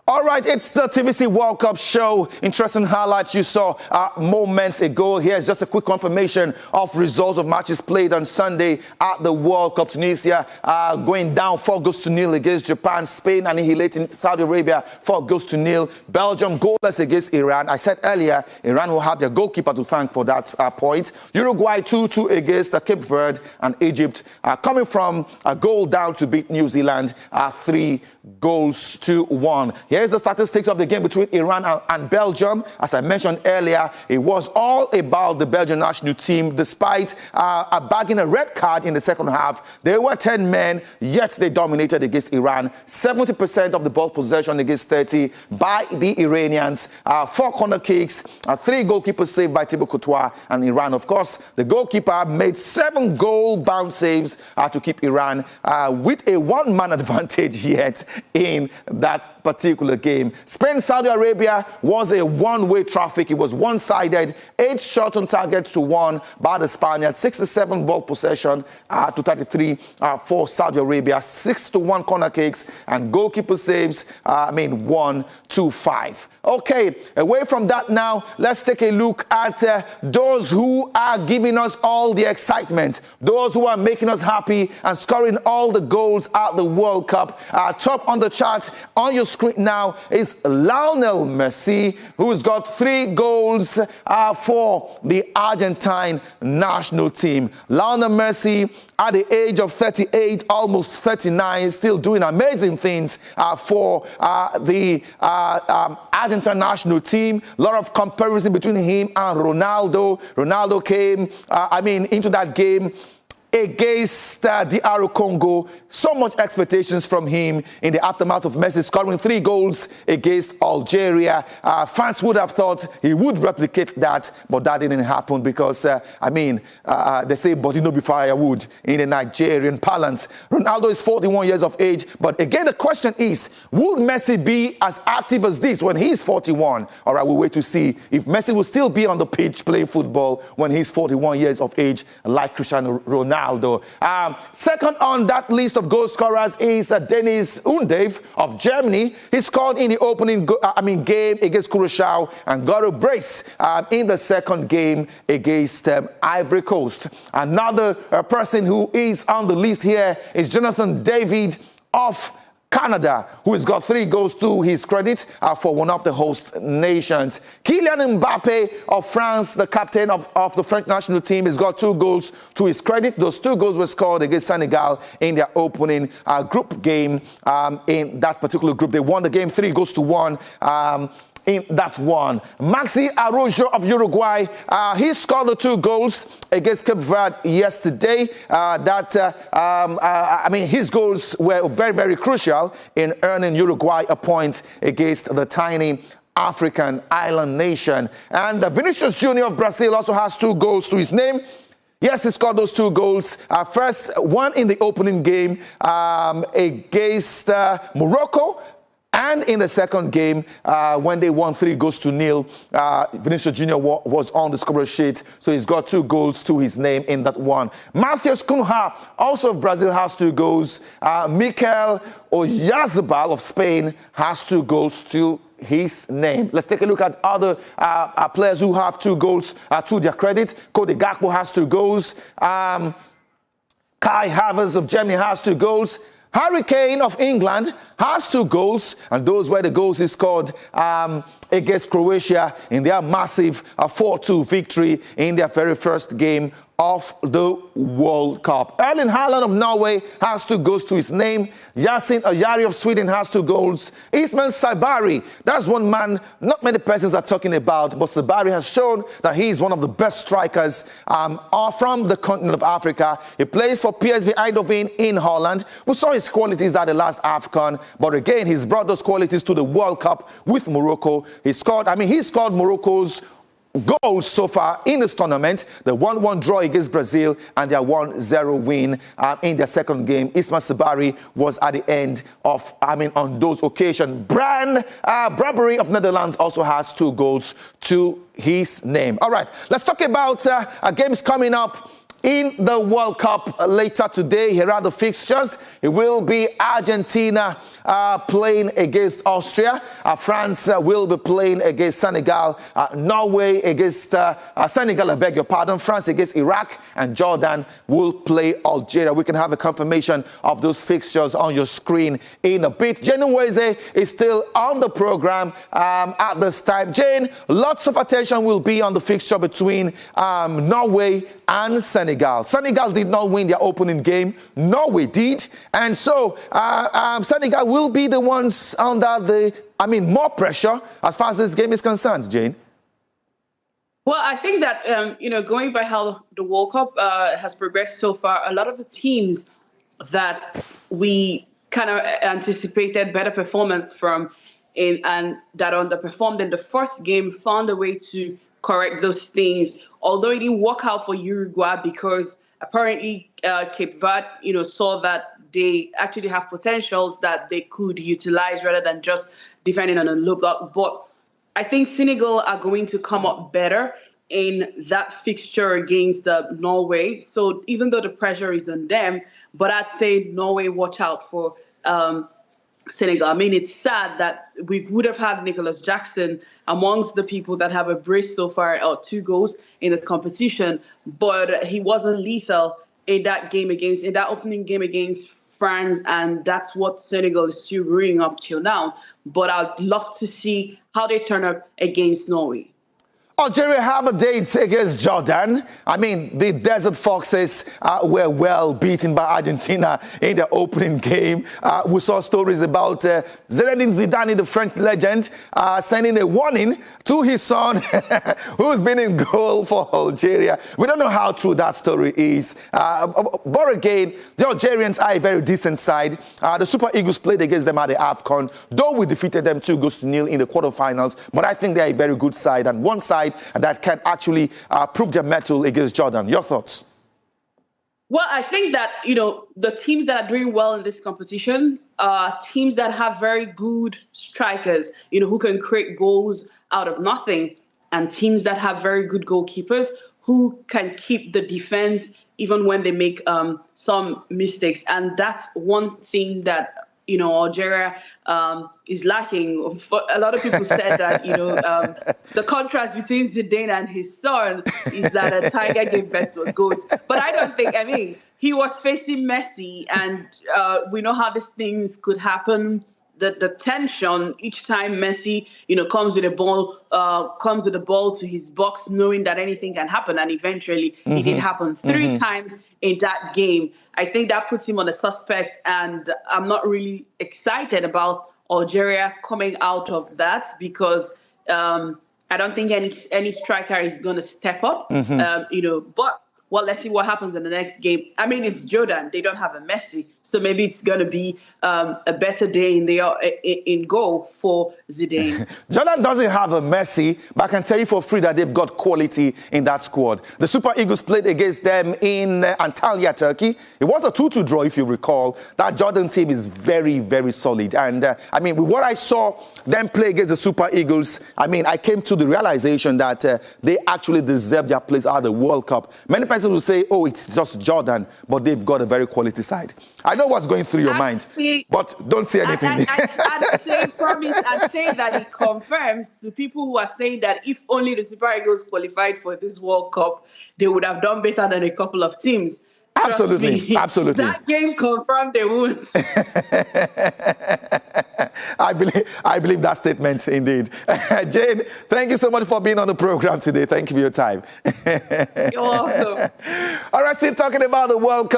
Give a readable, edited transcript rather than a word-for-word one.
All right, it's the TVC World Cup show. Interesting highlights you saw moments ago. Here's just a quick confirmation of results of matches played on Sunday at the World Cup. Tunisia going down 4-0 against Japan. Spain annihilating Saudi Arabia 4-0. Belgium goalless against Iran. I said earlier, Iran will have their goalkeeper to thank for that point. Uruguay 2-2 against Cape Verde, and Egypt coming from a goal down to beat New Zealand 3-1. Here's the statistics of the game between Iran and Belgium. As I mentioned earlier, it was all about the Belgian national team. Despite bagging a red card in the second half, there were 10 men, yet they dominated against Iran. 70% of the ball possession against 30 by the Iranians. 4 corner kicks, 3 goalkeeper saved by Thibaut Courtois, and Iran, of course, the goalkeeper made 7 goal-bound saves to keep Iran with a one-man advantage yet in that particular game. Spain-Saudi Arabia was a one-way traffic. It was one-sided. 8 shots on target to 1 by the Spaniards. 67 ball possession to 33 for Saudi Arabia. 6-1 corner kicks and goalkeeper saves. 1-5. Okay, away from that now, let's take a look at those who are giving us all the excitement, those who are making us happy and scoring all the goals at the World Cup. Top on the chart on your screen now is Lionel Messi, who's got 3 goals for the Argentine national team. Lionel Messi, at the age of 38, almost 39, still doing amazing things for the Argentine national team. A lot of comparison between him and Ronaldo. Ronaldo came, into that game against DR Congo. So much expectations from him in the aftermath of Messi scoring 3 goals against Algeria. Fans would have thought he would replicate that, but that didn't happen because, they say, body no be firewood in the Nigerian parlance. Ronaldo is 41 years of age, but again, the question is, will Messi be as active as this when he's 41? All right, we'll wait to see if Messi will still be on the pitch playing football when he's 41 years of age, like Cristiano Ronaldo. Second on that list of goal scorers is Dennis Undav of Germany. He scored in the opening game against Curaçao and got a brace in the second game against Ivory Coast. Another person who is on the list here is Jonathan David of Canada, who has got 3 goals to his credit for one of the host nations. Kylian Mbappe of France, the captain of the French national team, has got 2 goals to his credit. Those 2 goals were scored against Senegal in their opening group game. In that particular group, they won the game 3-1. In that one. Maxi Araujo of Uruguay, he scored the 2 goals against Cape Verde yesterday. His goals were very, very crucial in earning Uruguay a point against the tiny African island nation. And Vinicius Jr. of Brazil also has 2 goals to his name. Yes, he scored those 2 goals. First, one in the opening game against Morocco. And in the second game, when they won 3-0, Vinicius Jr. was on the scorer's sheet, so he's got 2 goals to his name in that one. Matheus Cunha, also of Brazil, has 2 goals. Mikel Oyarzabal of Spain has 2 goals to his name. Let's take a look at other players who have 2 goals to their credit. Cody Gakpo has 2 goals. Kai Havertz of Germany has 2 goals. Harry Kane of England has 2 goals, and those were the goals he scored against Croatia in their massive 4-2 victory in their very first game of the World Cup. Erling Haaland of Norway has 2 goals to his name. Yasin Ayari of Sweden has 2 goals. Ismail Sabari, that's one man not many persons are talking about, but Sabari has shown that he is one of the best strikers from the continent of Africa. He plays for PSV Eindhoven in Holland. We saw his qualities at the last AFCON, but again, he's brought those qualities to the World Cup with Morocco. He scored Morocco's goals so far in this tournament. The 1-1 draw against Brazil and their 1-0 win in their second game. Ismail Sabari was at the end of, on those occasions. Bran Bradbury of Netherlands also has 2 goals to his name. All right, let's talk about games coming up in the World Cup later today. Here are the fixtures. It will be Argentina playing against Austria. France will be playing against Senegal. Norway against Senegal, I beg your pardon. France against Iraq. And Jordan will play Algeria. We can have a confirmation of those fixtures on your screen in a bit. Jane Nweze is still on the program at this time. Jane, lots of attention will be on the fixture between Norway and Senegal. Senegal did not win their opening game. Norway did. And so Senegal will be the ones under more pressure as far as this game is concerned, Jane. Well, I think that, going by how the World Cup has progressed so far, a lot of the teams that we kind of anticipated better performance from and that underperformed in the first game found a way to correct those things. Although it didn't work out for Uruguay because apparently Cape Verde, saw that they actually have potentials that they could utilize rather than just defending on a low block. But I think Senegal are going to come up better in that fixture against Norway. So even though the pressure is on them, but I'd say Norway watch out for Senegal. I mean, it's sad that we would have had Nicholas Jackson amongst the people that have a brace so far, or 2 goals in the competition, but he wasn't lethal in that opening game against France, and that's what Senegal is still brewing up till now. But I'd love to see how they turn up against Norway. Algeria have a date against Jordan. I mean, the Desert Foxes were well beaten by Argentina in the opening game. We saw stories about Zinedine Zidane, the French legend, sending a warning to his son, who's been in goal for Algeria. We don't know how true that story is. But again, the Algerians are a very decent side. The Super Eagles played against them at the AFCON, though we defeated them 2-0 in the quarterfinals. But I think they're a very good side, and one side that can actually prove their mettle against Jordan. Your thoughts? Well, I think that, the teams that are doing well in this competition are teams that have very good strikers, who can create goals out of nothing, and teams that have very good goalkeepers who can keep the defense even when they make some mistakes. And that's one thing that Algeria is lacking. A lot of people said that, the contrast between Zidane and his son is that a tiger gave birth to a goat. But I don't think, he was facing Messi, and we know how these things could happen. The tension each time Messi, comes with the ball to his box, knowing that anything can happen, and eventually it did happen 3 times in that game. I think that puts him on a suspect, and I'm not really excited about Algeria coming out of that because I don't think any striker is going to step up, but. Well, let's see what happens in the next game. I mean, it's Jordan. They don't have a Messi. So maybe it's going to be a better day in goal for Zidane. Jordan doesn't have a Messi, but I can tell you for free that they've got quality in that squad. The Super Eagles played against them in Antalya, Turkey. It was a 2-2 draw, if you recall. That Jordan team is very, very solid. And, with what I saw them play against the Super Eagles, I came to the realization that they actually deserve their place at the World Cup. Many persons will say, oh, it's just Jordan, but they've got a very quality side. I know what's going through your minds, but don't say anything. I'd say that it confirms to people who are saying that if only the Super Eagles qualified for this World Cup, they would have done better than a couple of teams. Absolutely. That game confirmed they won't. I believe that statement indeed. Jane, thank you so much for being on the program today. Thank you for your time. You're welcome. All right, still talking about the World Cup.